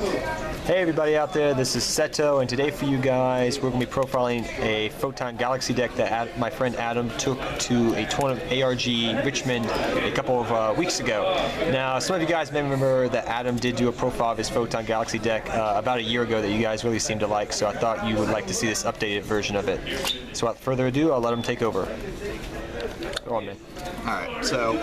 Hey everybody out there, this is Seto, and today for you guys we're going to be profiling a Photon Galaxy deck that my friend Adam took to a tournament of ARG Richmond a couple of weeks ago. Now, some of you guys may remember that Adam did do a profile of his Photon Galaxy deck about a year ago that you guys really seemed to like, so I thought you would like to see this updated version of it. So without further ado, I'll let him take over. Go on, man. Alright, so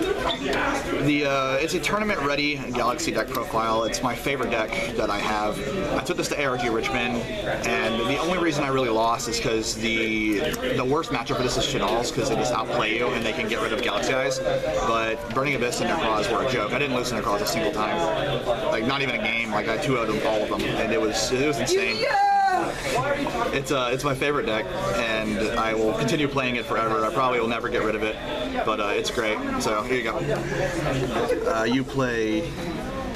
it's a tournament-ready Galaxy deck profile. It's my favorite deck that I have. I took this to ARG Richmond, and the only reason I really lost is because the worst matchup for this is Shadal's, because they just outplay you and they can get rid of Galaxy Eyes. But Burning Abyss and Necroz were a joke. I didn't lose to Necroz a single time. Like, not even a game. Like, I 2-0'd all of them, and it was insane. It's my favorite deck, and I will continue playing it forever. I probably will never get rid of it, but it's great. So here you go. You play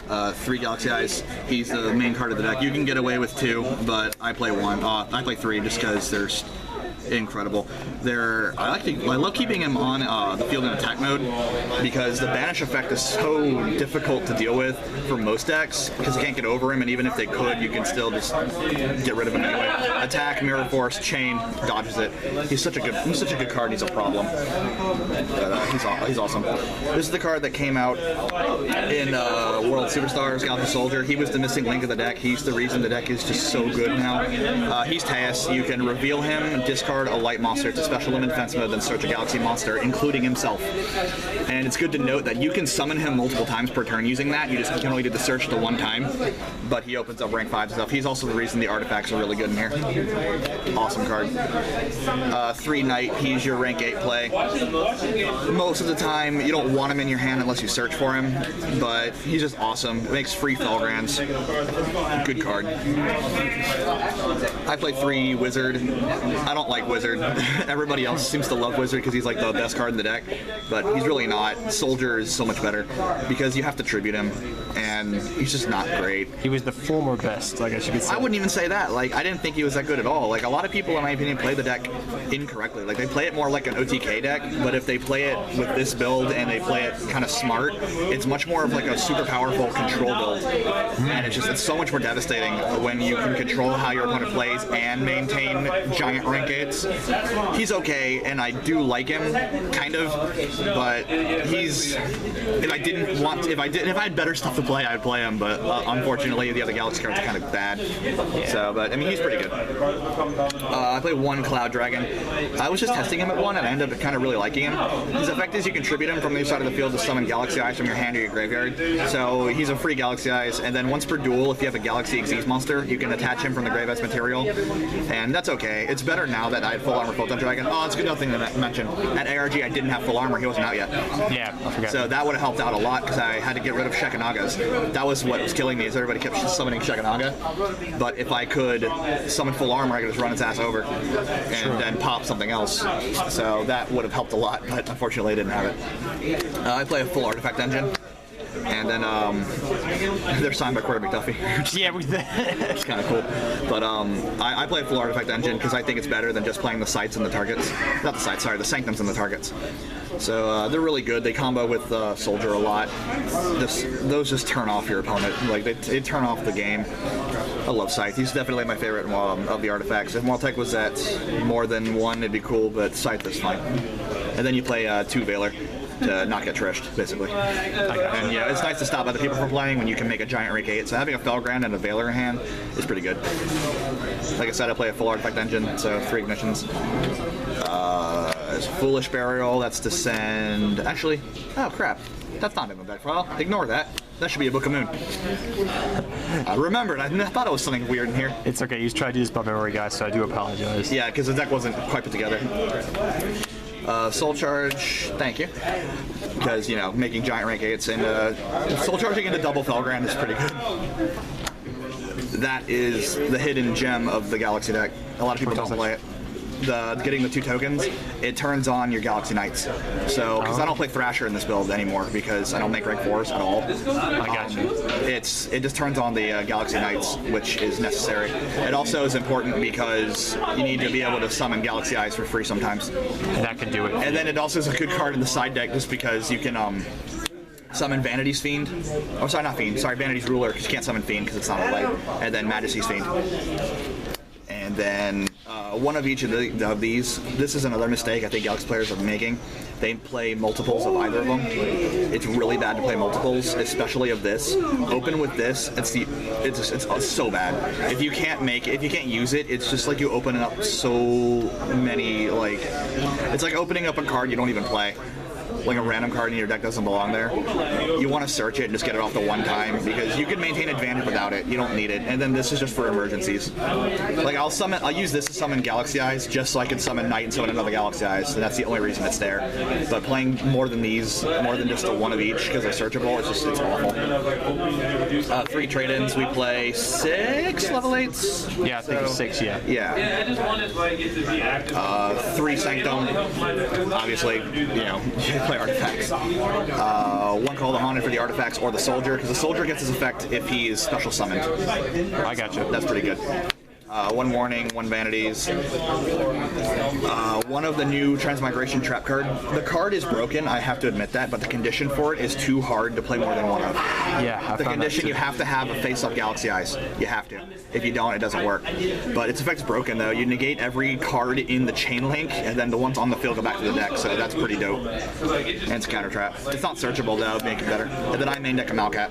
3 Galaxy Eyes. He's the main card of the deck. You can get away with 2, but I play 1. I play 3 just because there's incredible. I love keeping him on the field in attack mode because the banish effect is so difficult to deal with for most decks because you can't get over him, and even if they could, you can still just get rid of him anyway. Attack, Mirror Force, Chain, dodges it. He's such a good card. He's a problem. But, he's awesome. This is the card that came out in World Superstars, Galaxy Soldier. He was the missing link of the deck. He's the reason the deck is just so good now. He's Teus. You can reveal him, discard a light monster to special limit defense mode, then search a Galaxy monster, including himself. And it's good to note that you can summon him multiple times per turn using that. You can only do the search the one time, but he opens up rank 5 stuff. He's also the reason the artifacts are really good in here. Awesome card. 3 Knight, he's your rank 8 play. Most of the time, you don't want him in your hand unless you search for him, but he's just awesome. Makes free Felgrands. Good card. I play 3 Wizard. I don't like Wizard. Everybody else seems to love Wizard because he's like the best card in the deck, but he's really not. Soldier is so much better because you have to tribute him, and he's just not great. He was the former best, I guess you could say. I wouldn't even say that. Like, I didn't think he was that good at all. Like, a lot of people, in my opinion, play the deck incorrectly. Like, they play it more like an OTK deck, but if they play it with this build and they play it kind of smart, it's much more of like a super powerful control build. And it's so much more devastating when you can control how your opponent plays and maintain giant rank 8s. He's okay, and I do like him, kind of, but if I had better stuff to play, I'd play him, but unfortunately the other Galaxy cards are kind of bad. So, but I mean, he's pretty good. I played 1 Cloud Dragon. I was just testing him at 1, and I ended up kind of really liking him. His effect is you can tribute him from the other side of the field to summon Galaxy Eyes from your hand or your graveyard. So he's a free Galaxy Eyes, and then once per duel, if you have a Galaxy Xyz monster, you can attach him from the Grave as material, and that's okay. It's better now that I had full armor Photon Dragon. Oh, it's a good enough thing to mention. At ARG, I didn't have full armor. He wasn't out yet. Yeah, I forgot. So that would have helped out a lot because I had to get rid of Shekanagas. That was what was killing me, is everybody kept summoning Shekanaga. But if I could summon full armor, I could just run its ass over and then pop something else. So that would have helped a lot, but unfortunately I didn't have it. I play a full artifact engine. And then they're signed by Quarter McDuffie. Yeah, it's kind of cool. But I play a full artifact engine because I think it's better than just playing the sites and the targets. Not the sites, sorry, the sanctums and the targets. So they're really good. They combo with Soldier a lot. Those just turn off your opponent. Like they turn off the game. I love Scythe. He's definitely my favorite of the artifacts. If Maltech was at more than 1, it'd be cool, but Scythe is fine. And then you play 2 Veiler to not get trished, basically. And yeah, it's nice to stop other people from playing when you can make a giant rank 8. So having a Felgrand and a Veiler in hand is pretty good. Like I said, I play a full artifact engine, so 3 ignitions. Foolish Burial, that's to send... Actually, oh crap, that's not in my deck file. Ignore that. That should be a Book of Moon. I remembered. I thought it was something weird in here. It's okay. You tried to do this by memory, guys, so I do apologize. Yeah, because the deck wasn't quite put together. Soul Charge, thank you. Because, you know, making giant rank 8s and Soul Charging into double Felgrand is pretty good. That is the hidden gem of the Galaxy deck. A lot of people don't play it. Getting the 2 tokens, it turns on your Galaxy Knights. So, because I don't play Thrasher in this build anymore because I don't make rank 4s at all. I got you. It just turns on the Galaxy Knights, which is necessary. It also is important because you need to be able to summon Galaxy Eyes for free sometimes. And that can do it. And then it also is a good card in the side deck just because you can summon Vanity's Fiend. Oh, sorry, not Fiend. Sorry, Vanity's Ruler, because you can't summon Fiend because it's not a light. And then Majesty's Fiend. And then one of each of these. This is another mistake I think Galaxy players are making. They play multiples of either of them. It's really bad to play multiples, especially of this. Open with this, it's so bad. If you can't use it, it's just like you open up so many, like, it's like opening up a card you don't even play. Like a random card in your deck doesn't belong there. You want to search it and just get it off the one time because you can maintain advantage without it. You don't need it. And then this is just for emergencies. Like I'll use this to summon Galaxy Eyes just so I can summon Knight and summon another Galaxy Eyes. And that's the only reason it's there. But playing more than these, more than just a one of each because they're searchable, it's awful. 3 trade-ins. We play 6 level 8s. Yeah, I think it's 6. Yeah. Yeah. 3 Sanctum. Obviously, you know. Play artifacts. 1 Call the Haunted for the artifacts or the soldier, because the soldier gets his effect if he is special summoned. I gotcha. That's pretty good. 1 warning, 1 vanities. One of the new Transmigration Trap card. The card is broken, I have to admit that, but the condition for it is too hard to play more than one of. Yeah, the condition, you have to have a face-up Galaxy Eyes. You have to. If you don't, it doesn't work. But its effect's broken though. You negate every card in the chain link, and then the ones on the field go back to the deck, so that's pretty dope. And it's a counter trap. It's not searchable though, make it better. And then I main deck a Malcat.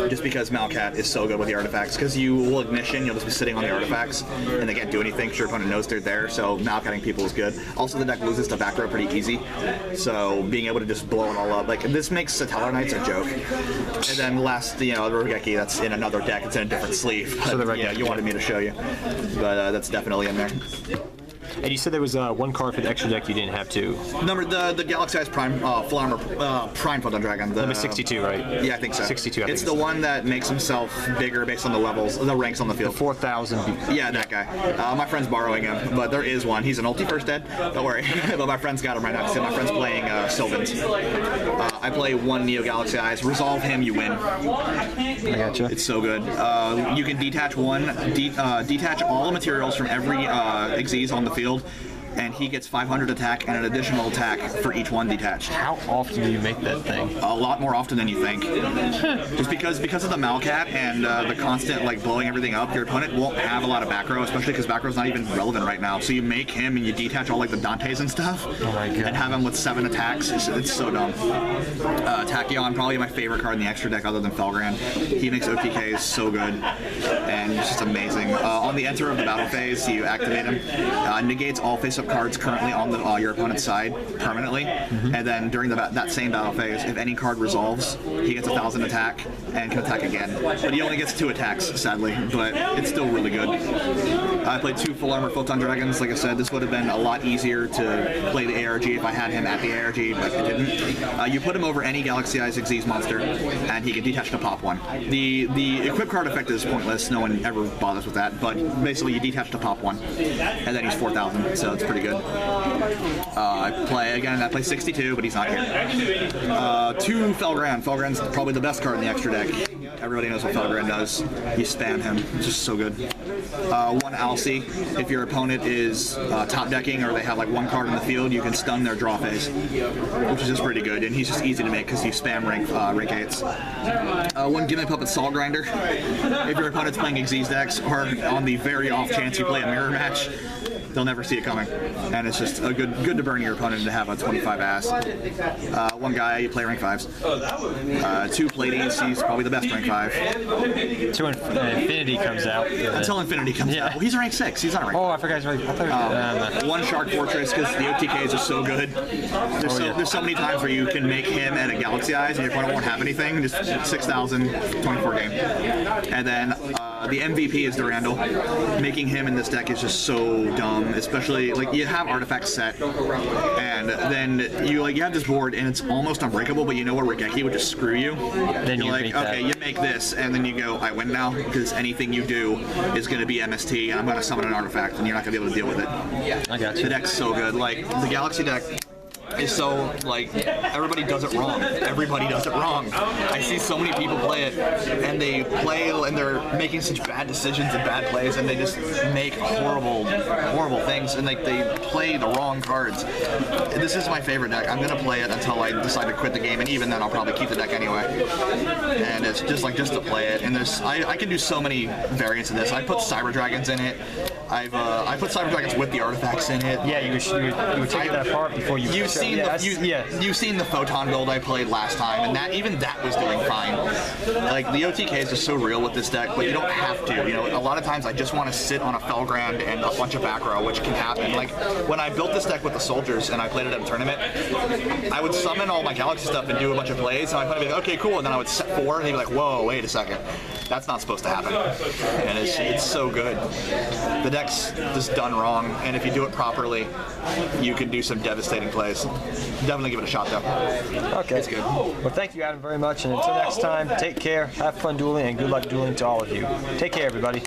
Just because Malcat is so good with the artifacts, because you will ignition, you'll just be sitting on the artifacts, and they can't do anything, your opponent knows they're there, so Malcatting people is good. Also, the deck loses to back row pretty easy, so being able to just blow it all up, like, this makes Satellar Knights a joke. And then last, you know, the Regeki, that's in another deck, it's in a different sleeve, but, so yeah, you wanted me to show you, but that's definitely in there. And you said there was 1 card for the extra deck you didn't have to. The Galaxy Eyes Prime Full Armor Prime Photon Dragon. Number 62, right? Yeah, I think so. 62. It's the one that makes himself bigger based on the levels, the ranks on the field. 4,000. Yeah, that guy. My friend's borrowing him, but there is one. He's an ulti first dead. Don't worry. But my friend's got him right now. So my friend's playing Sylvans. I play 1 Neo Galaxy Eyes. Resolve him, you win. I gotcha. It's so good. You can detach detach all the materials from every Xyz on the field, and he gets 500 attack and an additional attack for each one detached. How often do you make that thing? A lot more often than you think. Just because of the Malcat and the constant like blowing everything up, your opponent won't have a lot of back row, especially because back row's not even relevant right now. So you make him and you detach all like the Dantes and stuff, and have him with 7 attacks. It's so dumb. Tachyon, probably my favorite card in the extra deck other than Felgrand. He makes OTKs so good, and it's just amazing. On the enter of the battle phase, you activate him. Negates all face-up cards currently on your opponent's side permanently, and then during that same battle phase, if any card resolves, he gets 1,000 attack and can attack again. But he only gets 2 attacks, sadly, but it's still really good. I played 2 Full Armor Photon Dragons. Like I said, this would have been a lot easier to play the ARG if I had him at the ARG, but I didn't. You put him over any Galaxy Eyes Xyz monster, and he can detach to pop 1. The equip card effect is pointless. No one ever bothers with that, but basically you detach to pop 1, and then he's 4,000, so it's pretty good. I play 62, but he's not here. 2 Felgrand. Felgrand's probably the best card in the extra deck. Everybody knows what Felgrand does. You spam him. It's just so good. 1 Alcy. If your opponent is top decking or they have like 1 card in the field, you can stun their draw phase, which is just pretty good. And he's just easy to make because you spam rank 8s. 1 Gimmick Puppet Saw Grinder. If your opponent's playing Xyz decks, or on the very off chance you play a mirror match, they'll never see it coming, and it's just a good to burn your opponent to have a 25 ass. 1 guy, you play rank 5s. 2 Pleiades, he's probably the best rank 5. Until Infinity comes out. Until Infinity comes out. Well, he's a rank 6. He's not a rank 5. Oh, I forgot he's rank 5. 1 Shark Fortress, because the OTKs are so good. There's so many times where you can make him at a Galaxy Eyes and your opponent won't have anything. Just 6,000, 24 game. And then the MVP is Durandal. Making him in this deck is just so dumb. Especially like you have artifacts set, and then you have this board and it's almost unbreakable, but you know where Regeki would just screw you. Then you're like, okay, you make this, and then you go, I win now, because anything you do is going to be MST, and I'm going to summon an artifact, and you're not going to be able to deal with it. I got you. The deck's so good. Like the Galaxy deck is so, like, everybody does it wrong. Everybody does it wrong. I see so many people play it, and they play, and they're making such bad decisions and bad plays, and they just make horrible, horrible things, and like they play the wrong cards. This is my favorite deck. I'm gonna play it until I decide to quit the game, and even then I'll probably keep the deck anyway. And it's just to play it. And there's, I can do so many variants of this. I put Cyber Dragons in it. I put Cyber Dragons with the artifacts in it. Yeah, you were taking that apart before you. You've seen you've seen the Photon build I played last time, and even that was doing fine. Like the OTKs are so real with this deck, but you don't have to. You know, a lot of times I just want to sit on a Felgrand and a bunch of back row, which can happen. Like when I built this deck with the soldiers and I played it at a tournament, I would summon all my Galaxy stuff and do a bunch of plays, and I'd be like, okay, cool, and then I would set 4, and they'd be like, whoa, wait a second, that's not supposed to happen. And it's so good. The deck's just done wrong, and if you do it properly, you can do some devastating plays. Definitely give it a shot, though. Okay. It's good. Well, thank you, Adam, very much, and until next time, take care, have fun dueling, and good luck dueling to all of you. Take care, everybody.